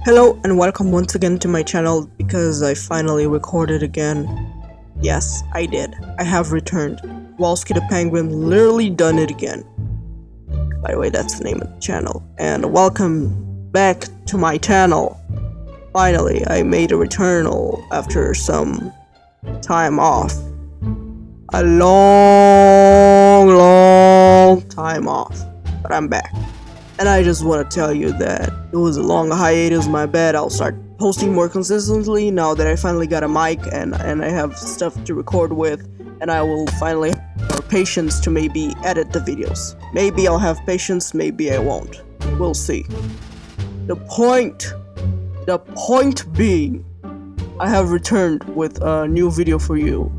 Hello and welcome once again to my channel because I finally recorded again. Yes, I did. I have returned. Kowalski the Penguin literally done it again. By the way, that's the name of the channel. And welcome back to my channel. Finally, I made a return after some time off. A long time off. But I'm back. And I just want to tell you that it was a long hiatus, my bad. I'll start posting more consistently now that I finally got a mic and I have stuff to record with, and I will finally have more patience to maybe edit the videos. Maybe I'll have patience, maybe I won't. We'll see. The point being, I have returned with a new video for you.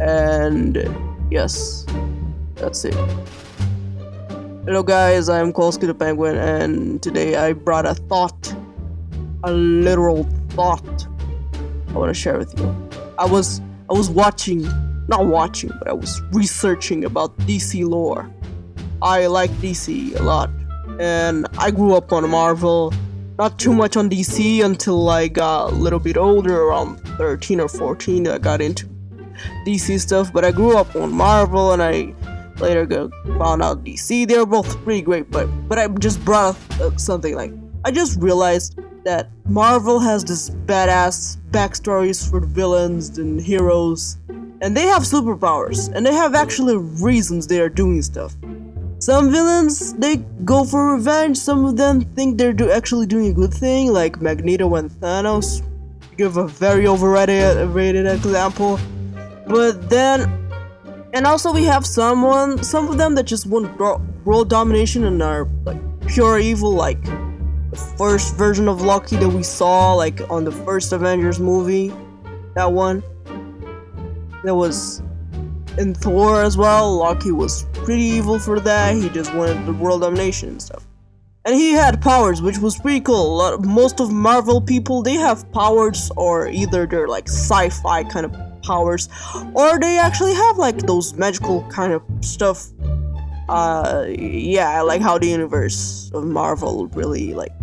And yes, that's it. Hello guys, I'm Kowalski the Penguin, and today I brought a literal thought I want to share with you. I was researching about DC lore. I like DC a lot, and I grew up on Marvel, not too much on DC until I got a little bit older, around 13 or 14, I got into DC stuff, but I grew up on Marvel, and I later found out DC. They're both pretty great, but I just brought up something like, I just realized that Marvel has this badass backstories for the villains and heroes, and they have superpowers, and they have actually reasons they are doing stuff. Some villains, they go for revenge. Some of them think they're actually doing a good thing, like Magneto and Thanos, to give a very overrated example. But then, and also we have some of them that just want world domination and are like pure evil, like the first version of Loki that we saw like on the first Avengers movie. That one. That was in Thor as well. Loki was pretty evil for that. He just wanted the world domination and stuff. And he had powers, which was pretty cool. Most of Marvel people, they have powers, or either they're like sci-fi kind of powers, or they actually have like those magical kind of stuff. Yeah, I like how the universe of Marvel really, like,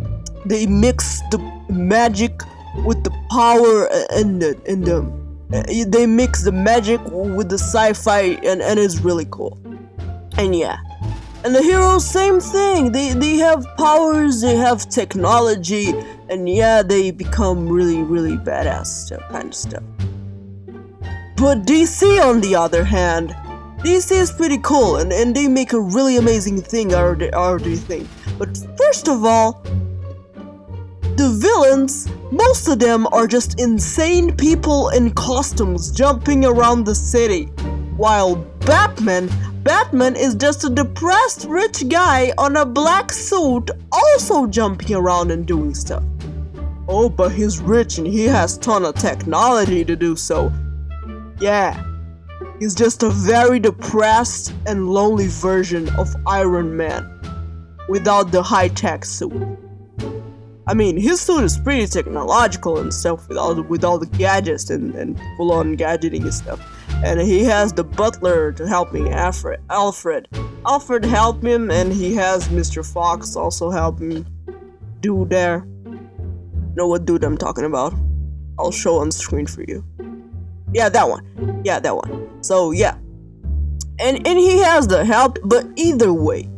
they mix the magic with the power and they mix the magic with the sci-fi, and it's really cool. And yeah, and the heroes, same thing. They have powers, they have technology, and yeah, they become really badass kind of stuff. But DC, on the other hand, DC is pretty cool, and they make a really amazing thing out of the thing. But first of all, the villains, most of them are just insane people in costumes jumping around the city. While Batman is just a depressed rich guy on a black suit, also jumping around and doing stuff. Oh, but he's rich and he has ton of technology to do so. Yeah, he's just a very depressed and lonely version of Iron Man without the high-tech suit. I mean, his suit is pretty technological and stuff with all the gadgets and full-on gadgeting and stuff. And he has the butler to help him, Alfred help him, and he has Mr. Fox also help him. Dude there. Know what dude I'm talking about? I'll show on screen for you. Yeah, that one. So yeah, and he has the help, but either way,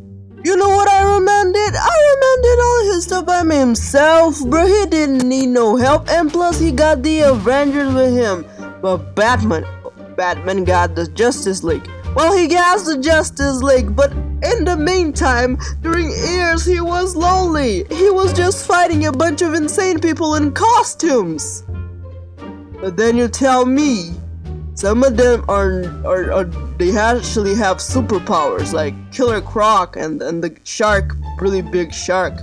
you know what I recommended? I recommended all his stuff by himself, bro. He didn't need no help, and plus he got the Avengers with him. But Batman got the Justice League. Well, he has the Justice League, but in the meantime, during years he was lonely. He was just fighting a bunch of insane people in costumes. But then you tell me, some of them they actually have superpowers, like Killer Croc and the shark, really big shark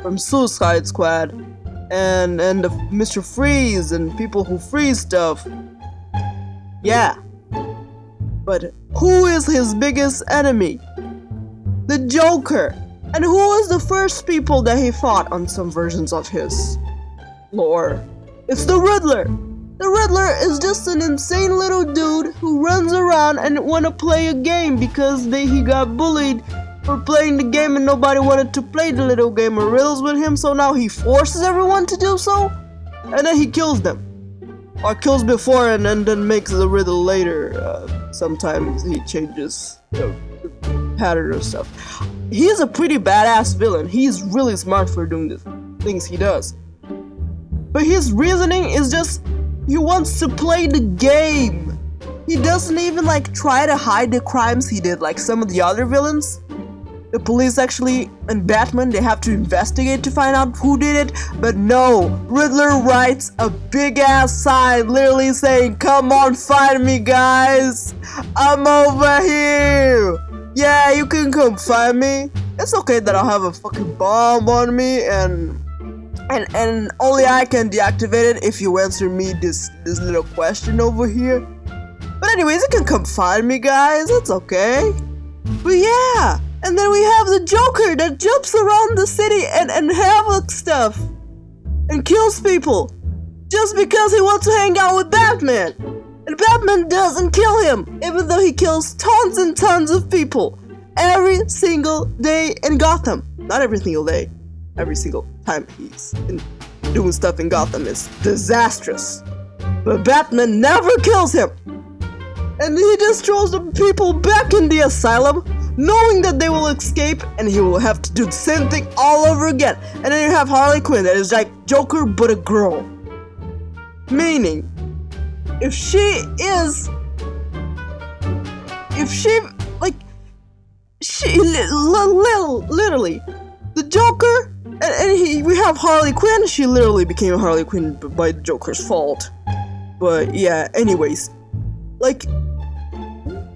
from Suicide Squad, and the Mr. Freeze and people who freeze stuff. Yeah. But who is his biggest enemy? The Joker. And who was the first people that he fought on some versions of his lore? It's the Riddler. The Riddler is just an insane little dude who runs around and wanna play a game because he got bullied for playing the game and nobody wanted to play the little game of riddles with him, so now he forces everyone to do so, and then he kills them. Or kills before and then makes the riddle later. Sometimes he changes the pattern or stuff. He's a pretty badass villain. He's really smart for doing the things he does. But his reasoning is just, he wants to play the game. He doesn't even like try to hide the crimes he did like some of the other villains. The police actually, and Batman, they have to investigate to find out who did it, but no, Riddler writes a big ass sign literally saying, "Come on, find me guys, I'm over here, yeah, you can come find me." It's okay that I'll have a fucking bomb on me and only I can deactivate it if you answer me this little question over here. But anyways, you can come find me guys, it's okay. But yeah. And then we have the Joker that jumps around the city and havoc stuff and kills people just because he wants to hang out with Batman. And Batman doesn't kill him, even though he kills tons and tons of people every single day in Gotham. Not every single day, every single time he's doing stuff in Gotham is disastrous. But Batman never kills him. And he just throws the people back in the asylum, knowing that they will escape and he will have to do the same thing all over again. And then you have Harley Quinn that is like Joker but a girl. Meaning, literally, the Joker, we have Harley Quinn, she literally became Harley Quinn by the Joker's fault. But yeah, anyways, like,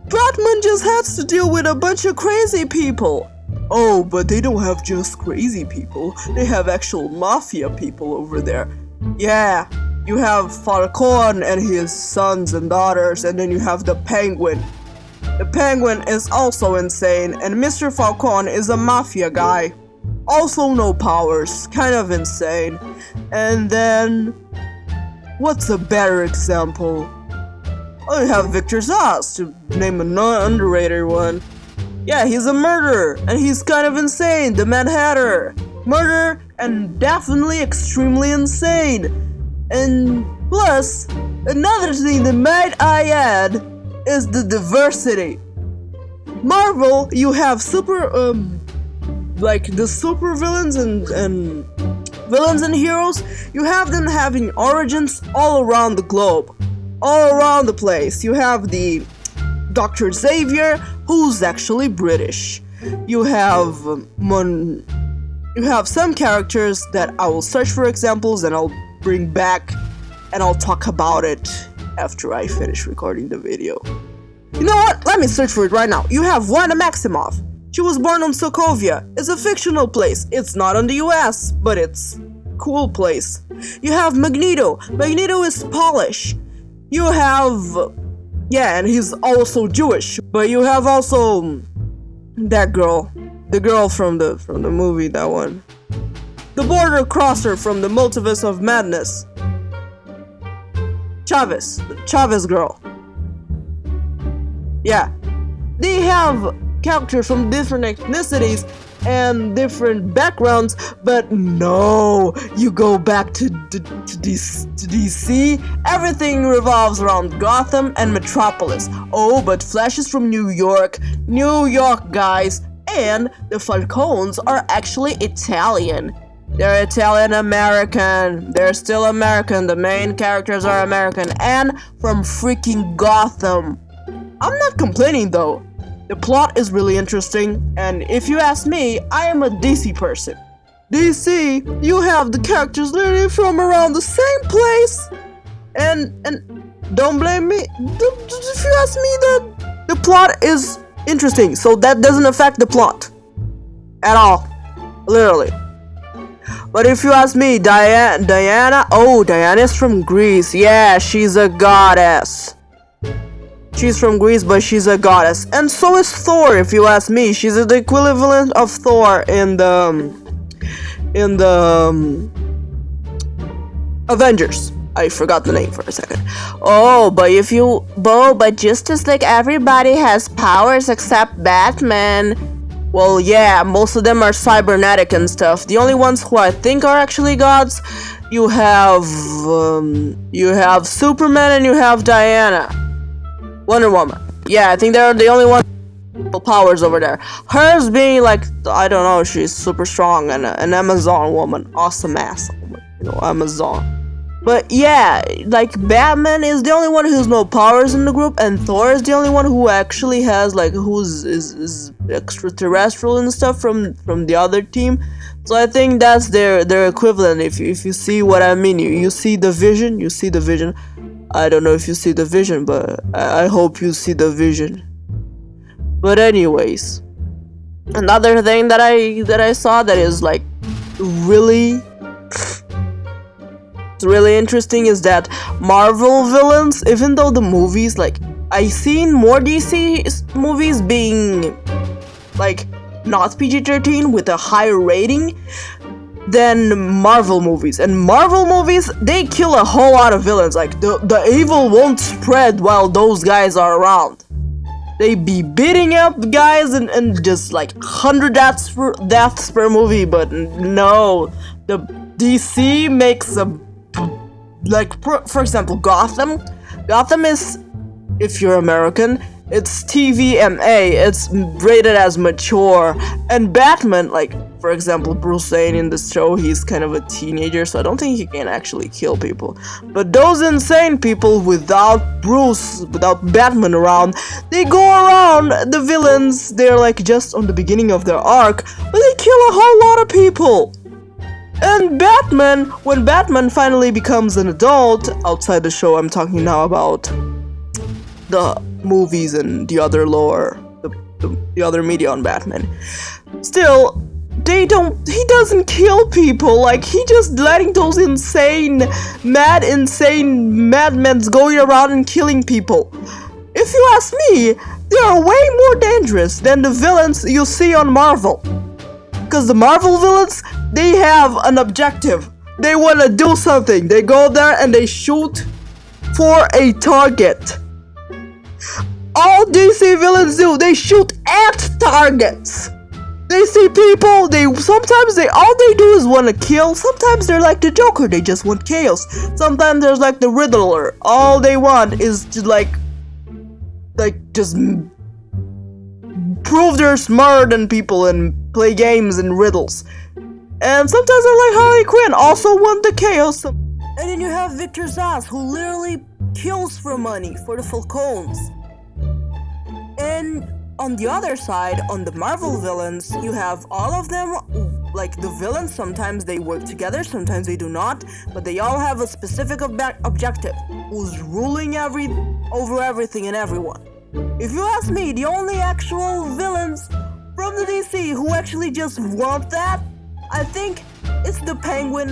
Batman just has to deal with a bunch of crazy people. Oh, but they don't have just crazy people. They have actual mafia people over there. Yeah, you have Falcone and his sons and daughters, and then you have the Penguin. The Penguin is also insane, and Mr. Falcone is a mafia guy. Also no powers, kind of insane. And then, what's a better example? Oh, you have Victor Zsasz, to name a non-underrated one. Yeah, he's a murderer, and he's kind of insane, the Mad Hatter. Murder, and definitely extremely insane. And plus, another thing that might I add, is the diversity. Marvel, you have like the super villains and villains and heroes, you have them having origins all around the globe. All around the place. You have the Dr. Xavier, who's actually British. You have some characters that I will search for examples and I'll bring back and I'll talk about it after I finish recording the video. You know what? Let me search for it right now. You have Wanda Maximoff. She was born on Sokovia. It's a fictional place. It's not in the US, but it's a cool place. You have Magneto. Magneto is Polish. You have, yeah, and he's also Jewish, but you have also that girl, the girl from the movie, that one. The border crosser from the Multiverse of Madness. Chavez, the Chavez girl. Yeah, they have characters from different ethnicities and different backgrounds, but no, you go back to DC, everything revolves around Gotham and Metropolis. Oh, but Flash is from New York, guys, and the Falcones are actually Italian. They're Italian-American, they're still American, the main characters are American, and from freaking Gotham. I'm not complaining though. The plot is really interesting, and if you ask me, I am a DC person. DC, you have the characters literally from around the same place, and don't blame me. If you ask me, the plot is interesting, so that doesn't affect the plot at all, literally. But if you ask me, Diana, oh, Diana's from Greece. Yeah, she's a goddess. She's from Greece, but she's a goddess. And so is Thor, if you ask me. She's the equivalent of Thor in the Avengers. I forgot the name for a second. Oh, but just as like everybody has powers except Batman, Well, yeah, most of them are cybernetic and stuff. The only ones who I think are actually gods, you have Superman and you have Diana, Wonder Woman. Yeah, I think they're the only ones with powers over there. Hers being like, I don't know, she's super strong and an Amazon woman, awesome ass, Amazon. But yeah, like Batman is the only one who's no powers in the group, and Thor is the only one who actually has like who's is extraterrestrial and stuff from the other team. So I think that's their equivalent. If you see what I mean, you see the vision. You see the vision. I don't know if you see the vision, but I hope you see the vision. But anyways, another thing that I saw that is like really interesting is that Marvel villains, even though the movies, like, I seen more DC movies being like not PG-13 with a higher rating than Marvel movies. And Marvel movies, they kill a whole lot of villains. Like the evil won't spread while those guys are around. They be beating up guys and just like 100 deaths per movie. But no, the DC makes a, like, for example, Gotham is, if you're American, it's TVMA, it's rated as mature. And Batman, like, for example, Bruce Wayne in this show, he's kind of a teenager, so I don't think he can actually kill people. But those insane people without Batman around, they go around, the villains, they're like just on the beginning of their arc, but they kill a whole lot of people. And Batman, when Batman finally becomes an adult, outside the show, I'm talking now about the movies and the other lore, the other media on Batman. Still, he doesn't kill people, like, he just letting those insane madmen going around and killing people. If you ask me, they are way more dangerous than the villains you see on Marvel. Because the Marvel villains, they have an objective. They want to do something. They go there and they shoot for a target. All DC villains do, they shoot at targets. They see people, all they do is want to kill. Sometimes they're like the Joker, they just want chaos. Sometimes there's like the Riddler. All they want is to like just prove they're smarter than people and play games and riddles. And sometimes they're like Harley Quinn, also want the chaos. And then you have Victor Zsasz, who literally kills for money, for the Falcons. And on the other side, on the Marvel villains, you have all of them, like the villains, sometimes they work together, sometimes they do not, but they all have a specific objective, who's ruling over everything and everyone. If you ask me, the only actual villains from the DC who actually just want that, I think it's the Penguin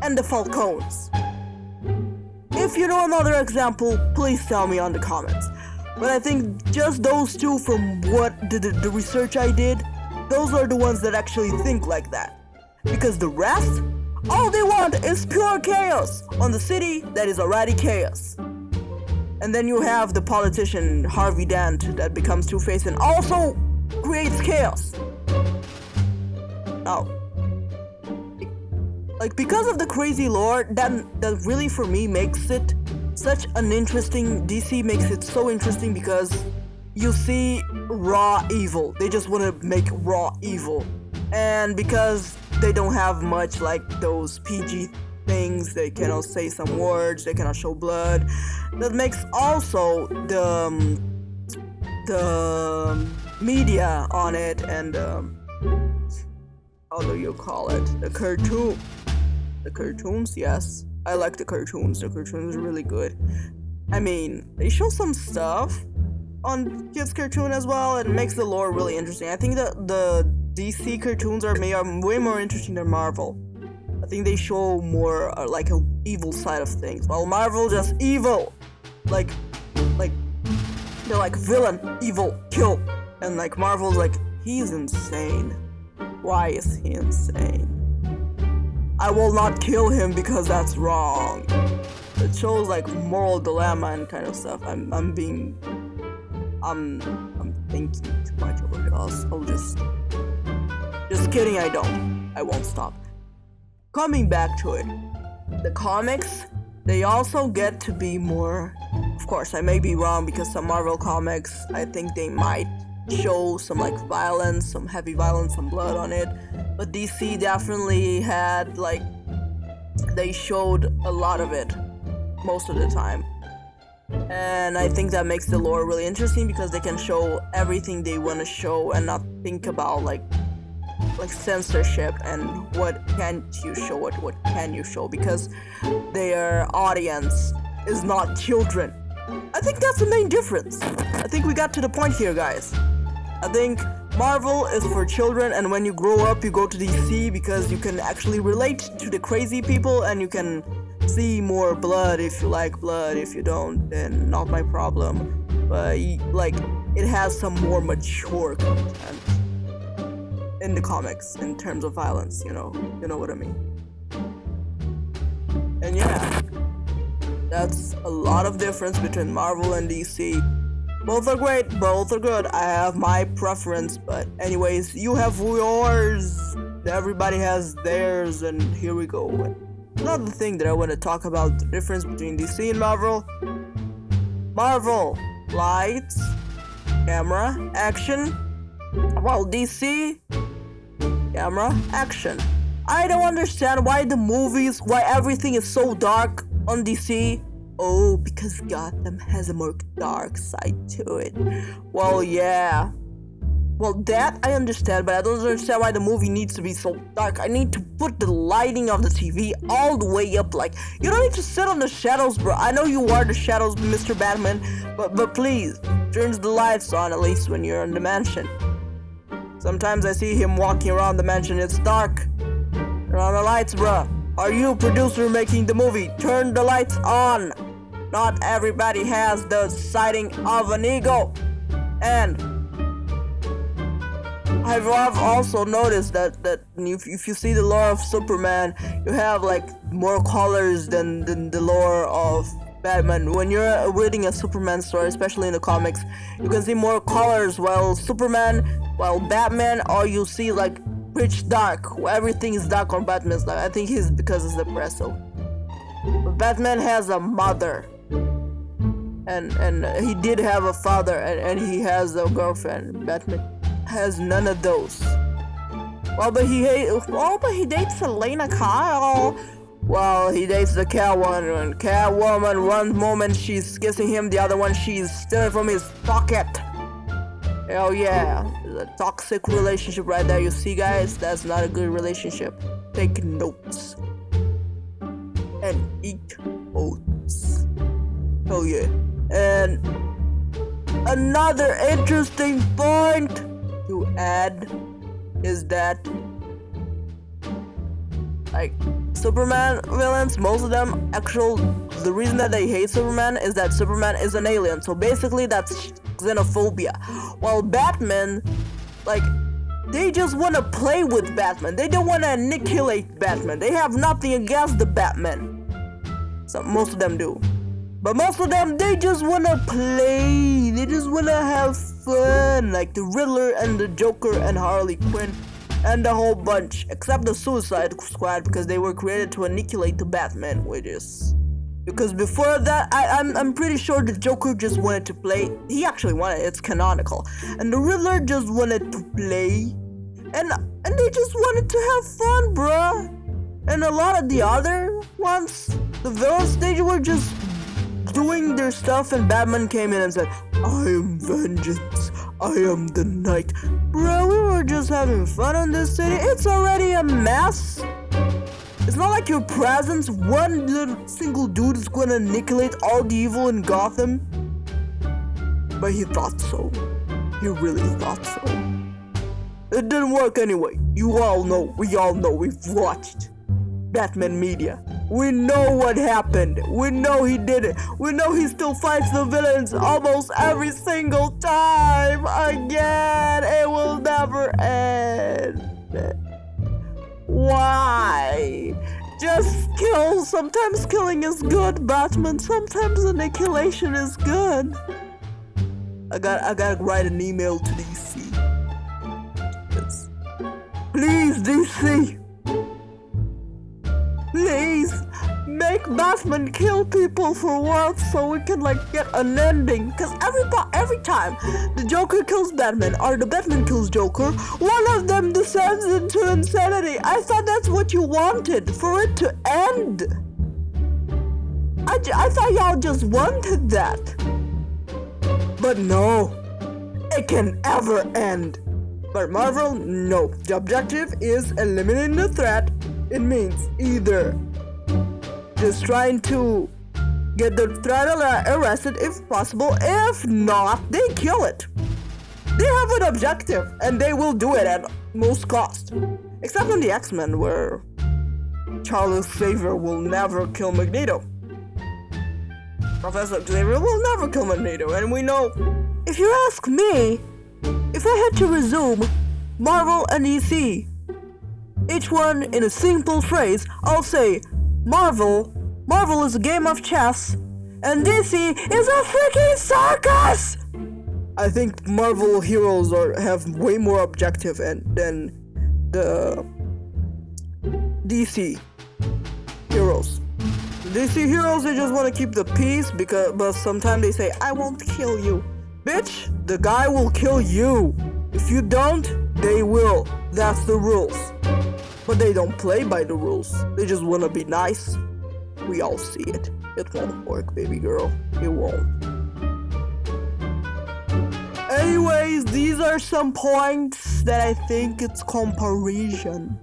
and the Falcons. If you know another example, please tell me on the comments. But I think just those two, from what the research I did, those are the ones that actually think like that. Because the rest, all they want is pure chaos on the city that is already chaos. And then you have the politician Harvey Dent that becomes Two-Face and also creates chaos. Now, like, because of the crazy lore, that really for me makes it such an interesting, DC makes it so interesting because you see raw evil. They just want to make raw evil. And because they don't have much like those PG things, they cannot say some words, they cannot show blood. That makes also the media on it and how do you call it? The cartoons, yes. I like the cartoons. The cartoons are really good. I mean, they show some stuff on kids' cartoon as well, and makes the lore really interesting. I think that the DC cartoons are way more interesting than Marvel. I think they show more like a evil side of things, while Marvel just evil, like they're like villain, evil, kill, and like Marvel's like, he's insane. Why is he insane? I will not kill him because that's wrong. It shows like moral dilemma and kind of stuff. I'm thinking too much over here. I'll just kidding, I don't. I won't stop. Coming back to it, the comics, they also get to be more, of course, I may be wrong because some Marvel comics, I think they might show some like violence, some heavy violence, some blood on it, but DC definitely had like, they showed a lot of it most of the time. And I think that makes the lore really interesting because they can show everything they want to show and not think about like censorship and what can't you show, what can you show, because their audience is not children. I think that's the main difference. I think we got to the point here, guys. I think Marvel is for children, and when you grow up you go to DC because you can actually relate to the crazy people and you can see more blood if you like blood. If you don't, then not my problem. But like, it has some more mature content in the comics in terms of violence, you know what I mean. And yeah, that's a lot of difference between Marvel and DC. Both are great, both are good. I have my preference, but anyways, you have yours. Everybody has theirs, and here we go. Another thing that I want to talk about, the difference between DC and Marvel. Marvel, lights, camera, action, while DC, camera, action. I don't understand why everything is so dark on DC. Oh, because Gotham has a more dark side to it. Well, yeah. Well, that I understand, but I don't understand why the movie needs to be so dark. I need to put the lighting of the TV all the way up. Like, you don't need to sit on the shadows, bro. I know you are the shadows, Mr. Batman, but please, turn the lights on at least when you're in the mansion. Sometimes I see him walking around the mansion, it's dark. Turn on the lights, bro. Are you producer making the movie? Turn the lights on. Not everybody has the sighting of an ego. And I've also noticed that if you see the lore of Superman, you have like more colors than the lore of Batman. When you're reading a Superman story, especially in the comics, you can see more colors, while Batman, all you see like pitch dark. Everything is dark on Batman's life. I think it's because it's depressive. But Batman has a mother. And he did have a father, and he has a girlfriend. Batman has none of those. But he dates Selena Kyle. Well, he dates the Catwoman, and Catwoman, one moment she's kissing him, the other one she's stealing from his pocket. Hell yeah, a toxic relationship right there. You see, guys, that's not a good relationship. Take notes and eat oats. Oh yeah. And another interesting point to add is that, like, Superman villains, most of them, the reason that they hate Superman is that Superman is an alien. So basically that's xenophobia. While Batman, like, they just want to play with Batman. They don't want to annihilate Batman. They have nothing against the Batman. So most of them do. But most of them, they just want to play. They just want to have fun. Like the Riddler and the Joker and Harley Quinn and the whole bunch. Except the Suicide Squad, because they were created to annihilate the Batman, because before that, I'm pretty sure the Joker just wanted to play. He actually wanted, it's canonical. And the Riddler just wanted to play. And they just wanted to have fun, bruh. And a lot of the other ones, the villains, they were just doing their stuff, and Batman came in and said, I am vengeance, I am the night. Bro, we were just having fun in this city. It's already a mess. It's not like your presence, one little single dude is gonna annihilate all the evil in Gotham. But he thought so. He really thought so. It didn't work anyway. You all know, we all know, we've watched Batman media. We know what happened. We know he did it. We know he still fights the villains almost every single time. Again, it will never end. Why? Just kill. Sometimes killing is good, Batman. Sometimes annihilation is good. I gotta write an email to DC. Yes. Please, DC. Please make Batman kill people for once so we can like get an ending. Cause every time the Joker kills Batman or the Batman kills Joker, one of them descends into insanity. I thought that's what you wanted, for it to end. I thought y'all just wanted that. But no, it can ever end. But Marvel, no. The objective is eliminating the threat. It means either just trying to get the threat arrested if possible. If not, they kill it. They have an objective and they will do it at most cost. Except in the X-Men where Charles Xavier will never kill Magneto. Professor Xavier will never kill Magneto, and we know. If you ask me, if I had to resume Marvel and DC, each one in a simple phrase, I'll say Marvel is a game of chess, and DC is a freaking circus! I think Marvel heroes have way more objective than the DC heroes. DC heroes, they just want to keep the peace, but sometimes they say, I won't kill you. Bitch, the guy will kill you. If you don't, they will. That's the rules. But they don't play by the rules. They just want to be nice. We all see it. It won't work, baby girl. It won't. Anyways, these are some points that I think it's comparison.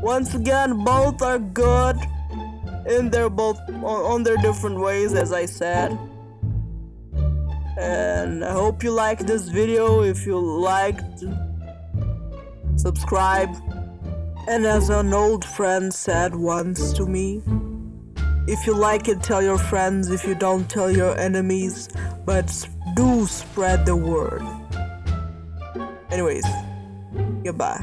Once again, both are good. And they're both on their different ways, as I said. And I hope you liked this video. If you liked, subscribe. And as an old friend said once to me, if you like it, tell your friends. If you don't, tell your enemies. But do spread the word. Anyways, goodbye.